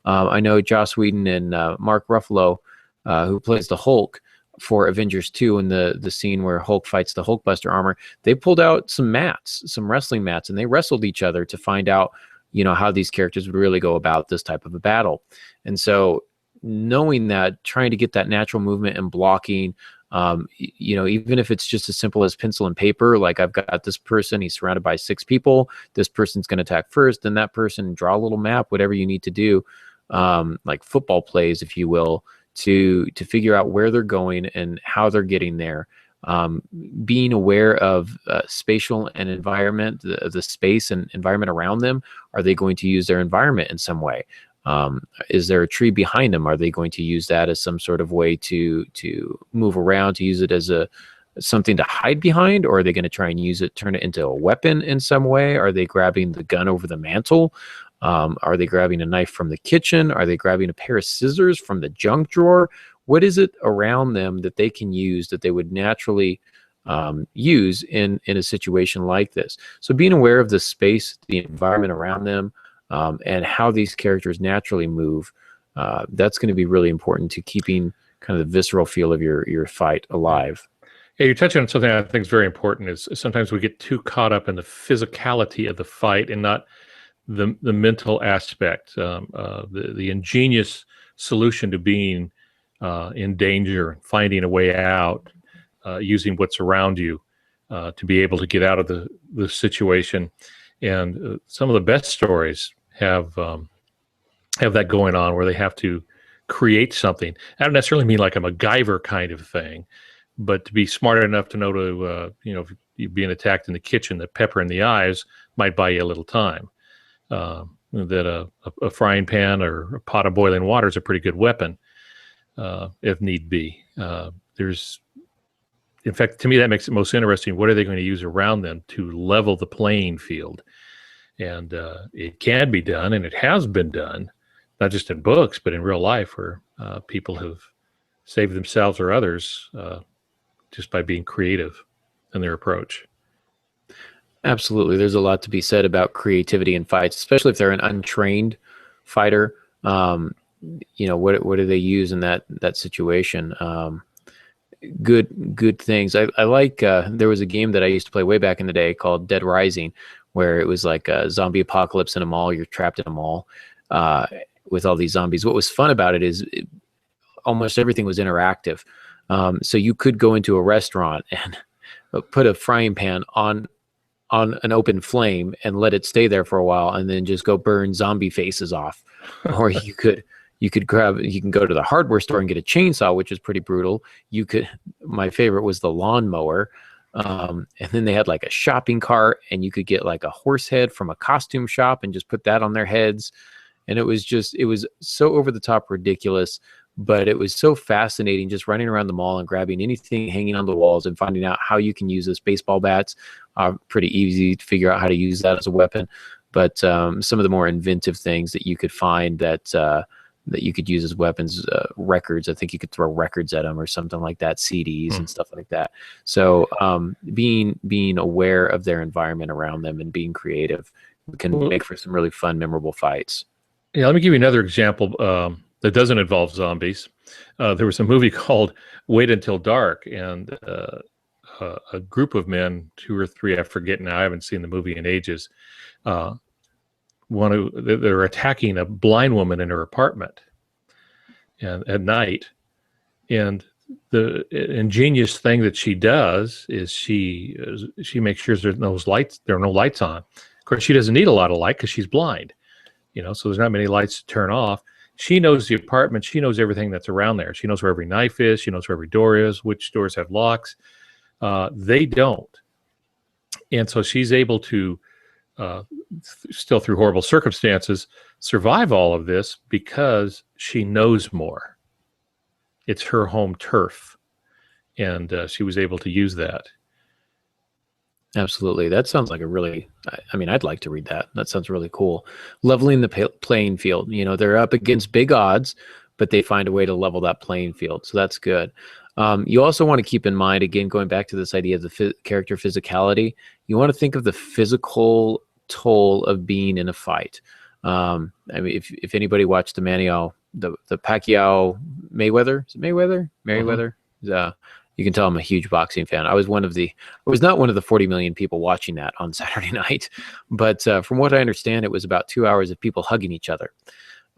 I know Joss Whedon and Mark Ruffalo, who plays the Hulk, for Avengers 2 in the scene where Hulk fights the Hulkbuster armor, they pulled out some mats, some wrestling mats, and they wrestled each other to find out, how these characters would really go about this type of a battle. And so knowing that, trying to get that natural movement and blocking, even if it's just as simple as pencil and paper, like I've got this person, he's surrounded by 6 people, this person's going to attack first, then that person, draw a little map, whatever you need to do, like football plays, if you will, to figure out where they're going and how they're getting there. Being aware of spatial and environment, the space and environment around them. Are they going to use their environment in some way? Is there a tree behind them? Are they going to use that as some sort of way to move around, to use it as something to hide behind? Or are they going to try and use it, turn it into a weapon in some way? Are they grabbing the gun over the mantle? Are they grabbing a knife from the kitchen? Are they grabbing a pair of scissors from the junk drawer? What is it around them that they can use that they would naturally use in a situation like this? So being aware of the space, the environment around them, and how these characters naturally move, that's going to be really important to keeping kind of the visceral feel of your fight alive. Yeah, you're touching on something I think is very important. Is sometimes we get too caught up in the physicality of the fight and not the mental aspect, the ingenious solution to being in danger, finding a way out, using what's around you to be able to get out of the situation. And some of the best stories have that going on, where they have to create something. I don't necessarily mean like a MacGyver kind of thing, but to be smart enough to know to, if you're being attacked in the kitchen, the pepper in the eyes might buy you a little time. That a frying pan or a pot of boiling water is a pretty good weapon, if need be. In fact, to me, that makes it most interesting. What are they going to use around them to level the playing field? And it can be done, and it has been done, not just in books, but in real life, where people have saved themselves or others just by being creative in their approach. Absolutely. There's a lot to be said about creativity in fights, especially if they're an untrained fighter. What do they use in that situation? Good things. I like, there was a game that I used to play way back in the day called Dead Rising, where it was like a zombie apocalypse in a mall. You're trapped in a mall with all these zombies. What was fun about it is almost everything was interactive. So you could go into a restaurant and put a frying pan on an open flame and let it stay there for a while, and then just go burn zombie faces off. Or you can go to the hardware store and get a chainsaw, which is pretty brutal. My favorite was the lawnmower. And then they had like a shopping cart, and you could get like a horse head from a costume shop and just put that on their heads. And it was so over the top ridiculous, but it was so fascinating just running around the mall and grabbing anything hanging on the walls and finding out how you can use this. Baseball bats are pretty easy to figure out how to use that as a weapon. But some of the more inventive things that you could find that you could use as weapons, records, I think you could throw records at them or something like that, CDs and stuff like that. So being aware of their environment around them and being creative can make for some really fun, memorable fights. Yeah, let me give you another example that doesn't involve zombies. There was a movie called Wait Until Dark, and a group of men, 2 or 3, I forget now, I haven't seen the movie in ages, they're attacking a blind woman in her apartment and at night. And the ingenious thing that she does is she makes sure there are no lights on. Of course, she doesn't need a lot of light because she's blind, so there's not many lights to turn off. She knows the apartment. She knows everything that's around there. She knows where every knife is. She knows where every door is, which doors have locks. They don't. And so she's able to, still through horrible circumstances, survive all of this because she knows more. It's her home turf. And she was able to use that. Absolutely. That sounds like I'd like to read that. That sounds really cool. Leveling the playing field. They're up against big odds, but they find a way to level that playing field. So that's good. You also want to keep in mind, again, going back to this idea of the character physicality, you want to think of the physical toll of being in a fight. if anybody watched the Pacquiao Mayweather, is it Mayweather? Merriweather? You can tell I'm a huge boxing fan. I was not one of the 40 million people watching that on Saturday night, but from what I understand, it was about 2 hours of people hugging each other.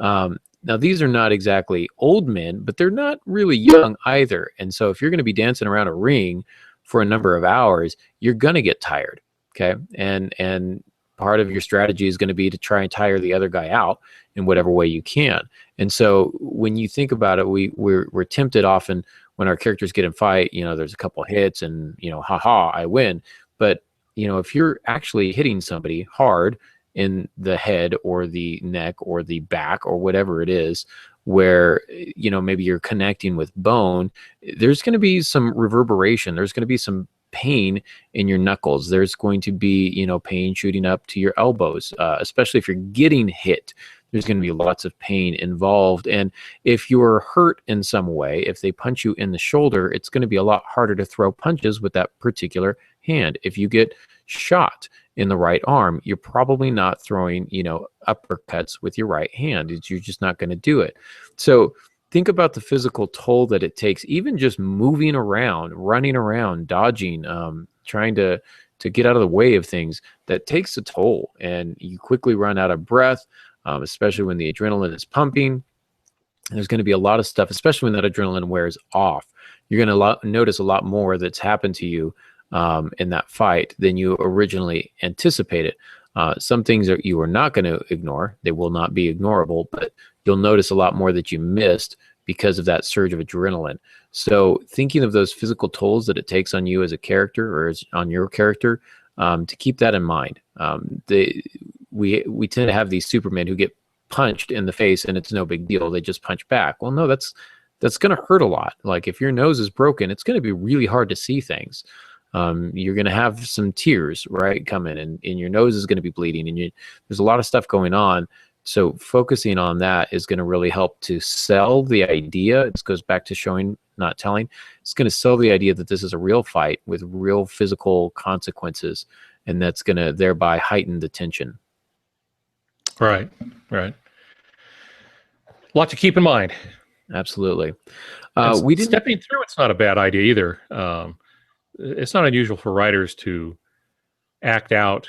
Now, these are not exactly old men, but they're not really young either. And so if you're going to be dancing around a ring for a number of hours, you're going to get tired. Okay. And part of your strategy is going to be to try and tire the other guy out in whatever way you can. And so when you think about it, we're tempted often when our characters get in fight, there's a couple of hits and, haha, I win. But, if you're actually hitting somebody hard in the head or the neck or the back or whatever it is, where, maybe you're connecting with bone, there's going to be some reverberation. There's going to be some pain in your knuckles. There's going to be, pain shooting up to your elbows, especially if you're getting hit. There's going to be lots of pain involved. And if you're hurt in some way, if they punch you in the shoulder, it's going to be a lot harder to throw punches with that particular hand. If you get shot in the right arm, you're probably not throwing, uppercuts with your right hand. You're just not going to do it. So think about the physical toll that it takes, even just moving around, running around, dodging, trying to get out of the way of things. That takes a toll, and you quickly run out of breath. Especially when the adrenaline is pumping. There's going to be a lot of stuff, especially when that adrenaline wears off. You're going to notice a lot more that's happened to you in that fight than you originally anticipated. Some things that you are not going to ignore. They will not be ignorable, but you'll notice a lot more that you missed because of that surge of adrenaline. So thinking of those physical tolls that it takes on you as a character or on your character, to keep that in mind. We tend to have these Supermen who get punched in the face and it's no big deal. They just punch back. Well, no, that's going to hurt a lot. Like if your nose is broken, it's going to be really hard to see things. You're going to have some tears, right, come in, and your nose is going to be bleeding, and there's a lot of stuff going on. So focusing on that is going to really help to sell the idea. This goes back to showing, not telling. It's going to sell the idea that this is a real fight with real physical consequences, and that's going to thereby heighten the tension. Right. A lot to keep in mind. Absolutely. Stepping through it's not a bad idea either. It's not unusual for writers to act out,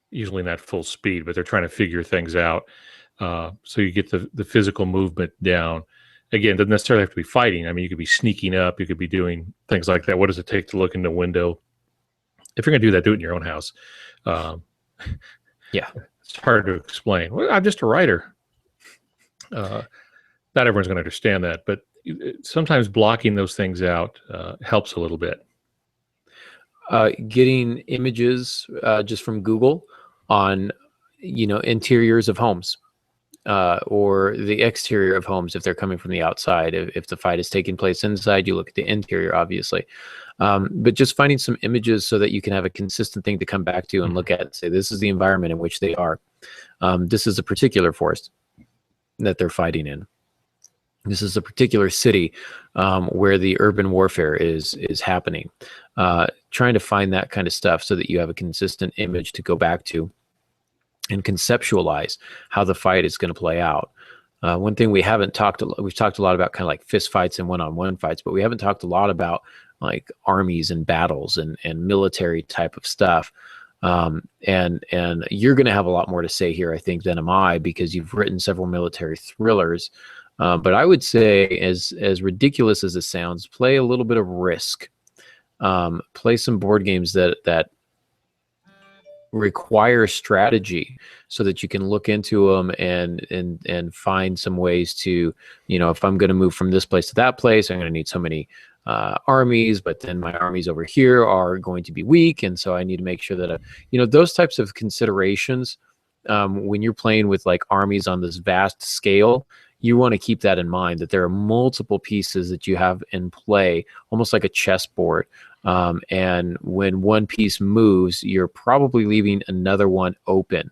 usually not full speed, but they're trying to figure things out. So you get the physical movement down. Again, it doesn't necessarily have to be fighting. I mean, you could be sneaking up. You could be doing things like that. What does it take to look in the window? If you're going to do that, do it in your own house. Yeah. It's hard to explain. Well, I'm just a writer. Not everyone's going to understand that, but sometimes blocking those things out helps a little bit. Getting images just from Google on, interiors of homes or the exterior of homes if they're coming from the outside. If the fight is taking place inside, you look at the interior, obviously. But just finding some images so that you can have a consistent thing to come back to and look at and say, this is the environment in which they are. This is a particular forest that they're fighting in. This is a particular city where the urban warfare is happening. Trying to find that kind of stuff so that you have a consistent image to go back to and conceptualize how the fight is going to play out. One thing we've talked a lot about kind of like fist fights and one-on-one fights, but we haven't talked a lot about like armies and battles and military type of stuff. And you're going to have a lot more to say here, I think, than am I, because you've written several military thrillers. But I would say, as ridiculous as it sounds, play a little bit of Risk. Play some board games that require strategy so that you can look into them and find some ways to, if I'm going to move from this place to that place, I'm going to need so many armies, but then my armies over here are going to be weak, and so I need to make sure that those types of considerations, when you're playing with like armies on this vast scale, you want to keep that in mind, that there are multiple pieces that you have in play, almost like a chessboard. And when one piece moves, you're probably leaving another one open.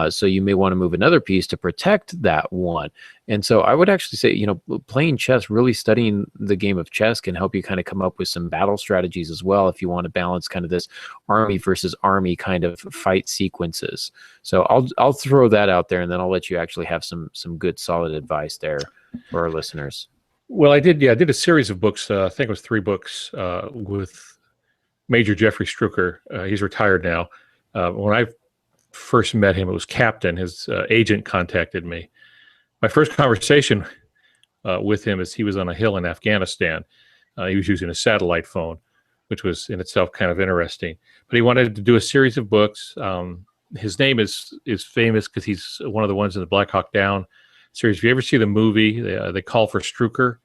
So you may want to move another piece to protect that one. And so I would actually say, playing chess, really studying the game of chess can help you kind of come up with some battle strategies as well, if you want to balance kind of this army versus army kind of fight sequences. So I'll throw that out there, and then I'll let you actually have some good solid advice there for our listeners. Well, I did. Yeah, I did a series of books. I think it was 3 books with Major Jeffrey Strucker. He's retired now. When I first met him, it was Captain. His agent contacted me. My first conversation with him is he was on a hill in Afghanistan. He was using a satellite phone, which was in itself kind of interesting. But he wanted to do a series of books. His name is famous because he's one of the ones in the Black Hawk Down series. If you ever see the movie, they call for Strucker.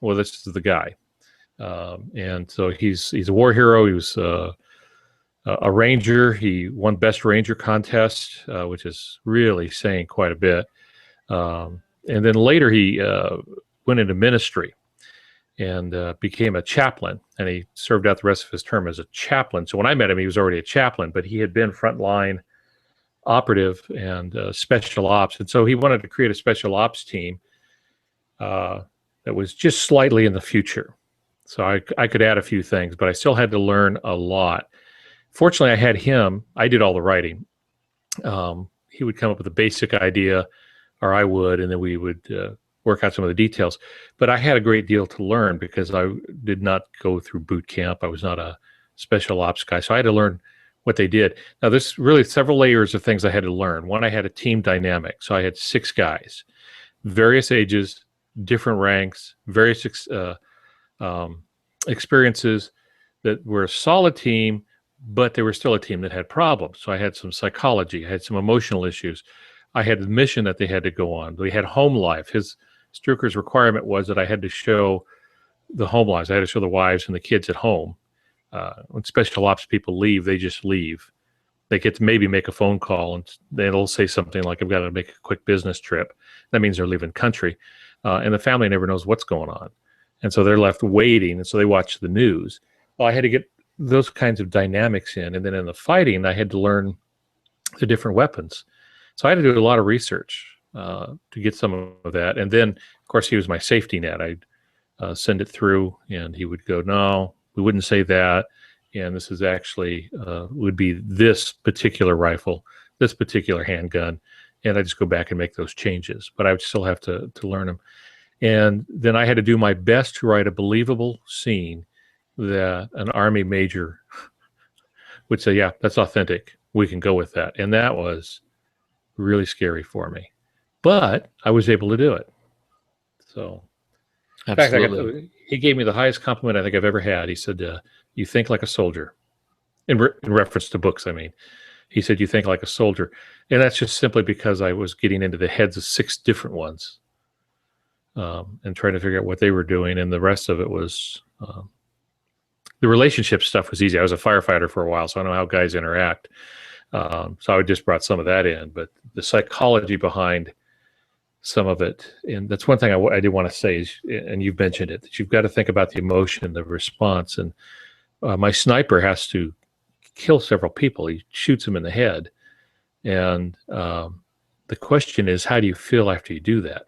Well, this is the guy. And so he's a war hero. He was a ranger. He won Best Ranger contest, which is really saying quite a bit. And then later he went into ministry and became a chaplain. And he served out the rest of his term as a chaplain. So when I met him, he was already a chaplain, but he had been frontline operative and special ops. And so he wanted to create a special ops team that was just slightly in the future. So I could add a few things, but I still had to learn a lot. Fortunately, I had him. I did all the writing. He would come up with a basic idea, or I would, and then we would work out some of the details. But I had a great deal to learn because I did not go through boot camp. I was not a special ops guy. So I had to learn what they did. Now, there's really several layers of things I had to learn. One, I had a team dynamic. So I had 6 guys, various ages, different ranks, various experiences that were a solid team, but they were still a team that had problems. So I had some psychology, I had some emotional issues. I had the mission that they had to go on. They had home life. Strucker's requirement was that I had to show the home lives. I had to show the wives and the kids at home. When special ops people leave, they just leave. They get to maybe make a phone call and they'll say something like, I've got to make a quick business trip. That means they're leaving country. And the family never knows what's going on. And so they're left waiting. And so they watch the news. Well, I had to get those kinds of dynamics in. And then in the fighting, I had to learn the different weapons. So I had to do a lot of research to get some of that. And then, of course, he was my safety net. I'd send it through and he would go, no, we wouldn't say that. And this is actually would be this particular rifle, this particular handgun. And I just go back and make those changes. But I would still have to learn them. And then I had to do my best to write a believable scene that an Army major would say, yeah, that's authentic. We can go with that. And that was really scary for me. But I was able to do it. So, Absolutely. in fact, he gave me the highest compliment I think I've ever had. He said, you think like a soldier. In reference to books, I mean. He said, you think like a soldier. And that's just simply because I was getting into the heads of 6 different ones and trying to figure out what they were doing. And the rest of it was, the relationship stuff was easy. I was a firefighter for a while, so I know how guys interact. So I just brought some of that in. But the psychology behind some of it, and that's one thing I did want to say, is, and you've mentioned it, that you've got to think about the emotion, the response. And my sniper has to kill several people. He shoots them in the head. And the question is, how do you feel after you do that?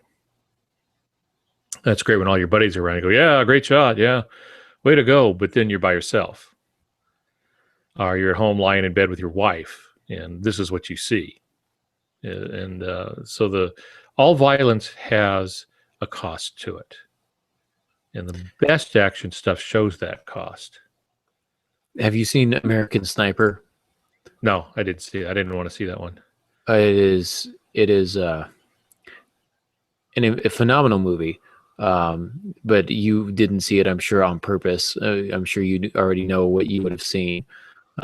That's great when all your buddies are around. You go, yeah, great shot. Yeah, way to go. But then you're by yourself. Or you're at home lying in bed with your wife, and this is what you see. And so all violence has a cost to it. And the best action stuff shows that cost. Have you seen American Sniper? No, I didn't see it. I didn't want to see that one. It is a phenomenal movie. But you didn't see it, I'm sure, on purpose. I'm sure you already know what you would have seen.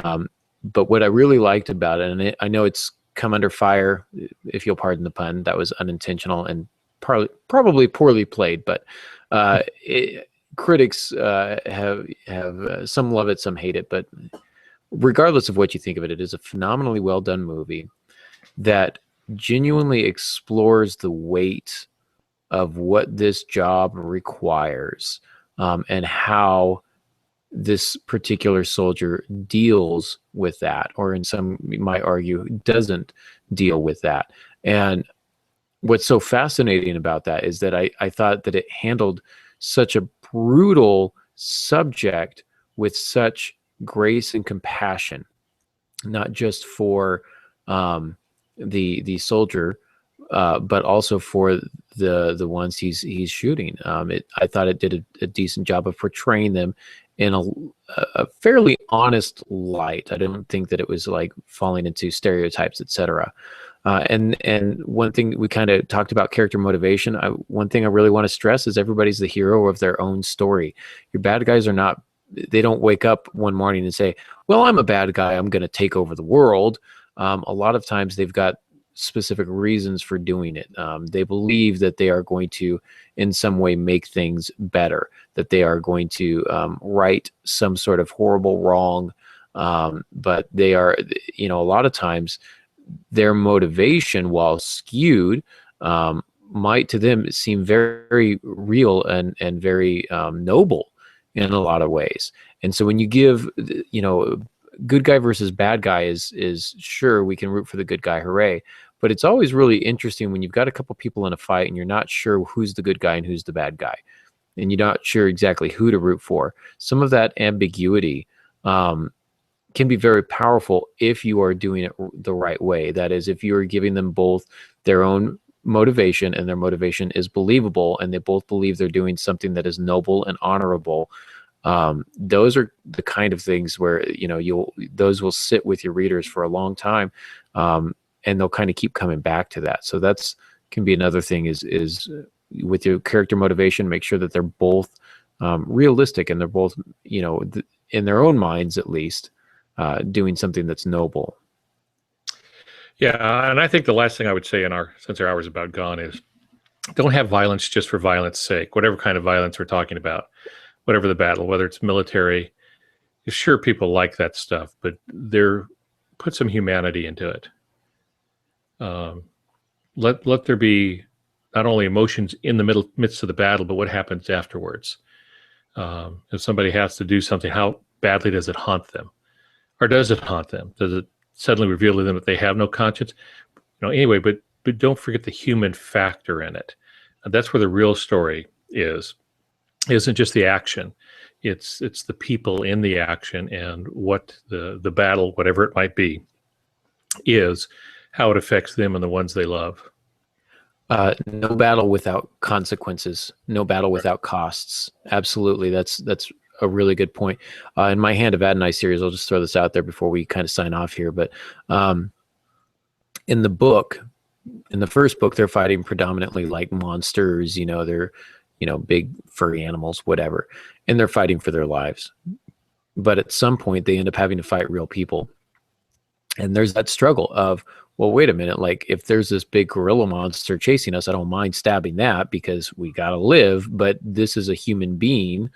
But what I really liked about it, and I know it's come under fire, if you'll pardon the pun, that was unintentional and probably poorly played, but critics have some love it, some hate it. But regardless of what you think of it, it is a phenomenally well done movie that genuinely explores the weight of what this job requires, and how this particular soldier deals with that, or in some might argue doesn't deal with that. And what's so fascinating about that is that I thought that it handled such a brutal subject with such grace and compassion, not just for the soldier, but also for the ones he's shooting. I thought it did a decent job of portraying them in a fairly honest light. I don't think that it was like falling into stereotypes, etc. And one thing we kind of talked about character motivation. One thing I really want to stress is everybody's the hero of their own story. Your bad guys are not. They don't wake up one morning and say, "Well, I'm a bad guy. I'm going to take over the world." A lot of times they've got specific reasons for doing it. They believe that they are going to, in some way, make things better. That they are going to right some sort of horrible wrong. But they are, a lot of times, their motivation, while skewed, might to them seem very real and very noble in a lot of ways. And so when you give, good guy versus bad guy is sure, we can root for the good guy, hooray. But it's always really interesting when you've got a couple people in a fight and you're not sure who's the good guy and who's the bad guy, and you're not sure exactly who to root for. Some of that ambiguity can be very powerful if you are doing it the right way. That is, if you are giving them both their own motivation and their motivation is believable and they both believe they're doing something that is noble and honorable. Those are the kind of things where, those will sit with your readers for a long time. And they'll kind of keep coming back to that. So that's can be another thing is with your character motivation, make sure that they're both realistic and they're both, in their own minds, at least, doing something that's noble. Yeah, and I think the last thing I would say since our hour's about gone is don't have violence just for violence sake, whatever kind of violence we're talking about, whatever the battle, whether it's military. Sure, people like that stuff, but put some humanity into it. Let there be not only emotions in the midst of the battle, but what happens afterwards. If somebody has to do something, how badly does it haunt them? Or does it haunt them? Does it suddenly reveal to them that they have no conscience? Anyway, but don't forget the human factor in it. And that's where the real story is. It isn't just the action. It's the people in the action and what the battle, whatever it might be, is, how it affects them and the ones they love. No battle without consequences. No battle without costs. Absolutely. That's a really good point. In my Hand of Adonai series, I'll just throw this out there before we kind of sign off here. But in the first book, they're fighting predominantly like monsters. They're big furry animals, whatever, and they're fighting for their lives. But at some point, they end up having to fight real people, and there's that struggle of, well, wait a minute, like if there's this big gorilla monster chasing us, I don't mind stabbing that because we got to live, but this is a human being.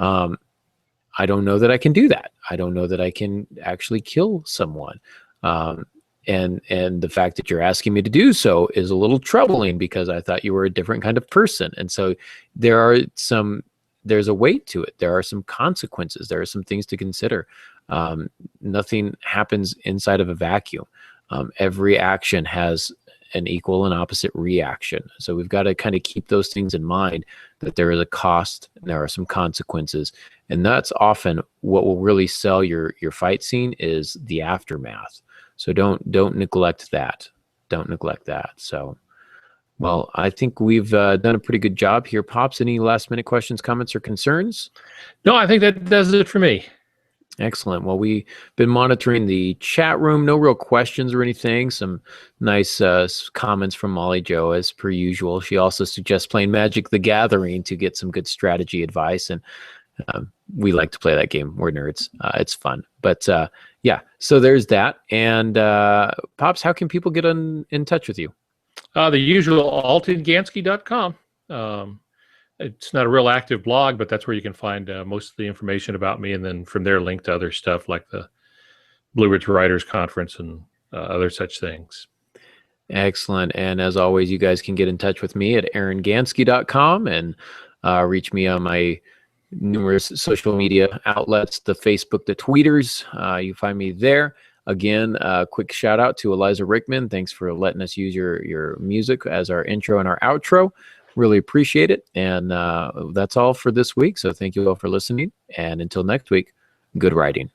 I don't know that I can do that. I don't know that I can actually kill someone. And the fact that you're asking me to do so is a little troubling because I thought you were a different kind of person. And so there's a weight to it. There are some consequences. There are some things to consider. Nothing happens inside of a vacuum. Every action has an equal and opposite reaction. So we've got to kind of keep those things in mind, that there is a cost and there are some consequences. And that's often what will really sell your fight scene is the aftermath. So don't neglect that. Don't neglect that. So, well, I think we've done a pretty good job here. Pops, any last minute questions, comments, or concerns? No, I think that does it for me. Excellent. Well, we've been monitoring the chat room. No real questions or anything. Some nice comments from Molly Jo, as per usual. She also suggests playing Magic the Gathering to get some good strategy advice. And we like to play that game. We're nerds. It's fun. But yeah, so there's that. And Pops, how can people get in touch with you? The usual, altongansky.com. It's not a real active blog, but that's where you can find most of the information about me. And then from there, link to other stuff like the Blue Ridge Writers Conference and other such things. Excellent. And as always, you guys can get in touch with me at aarongansky.com and reach me on my numerous social media outlets, the Facebook, the Tweeters. You find me there. Again, quick shout out to Eliza Rickman. Thanks for letting us use your music as our intro and our outro. Really appreciate it. And that's all for this week. So thank you all for listening. And until next week, good writing.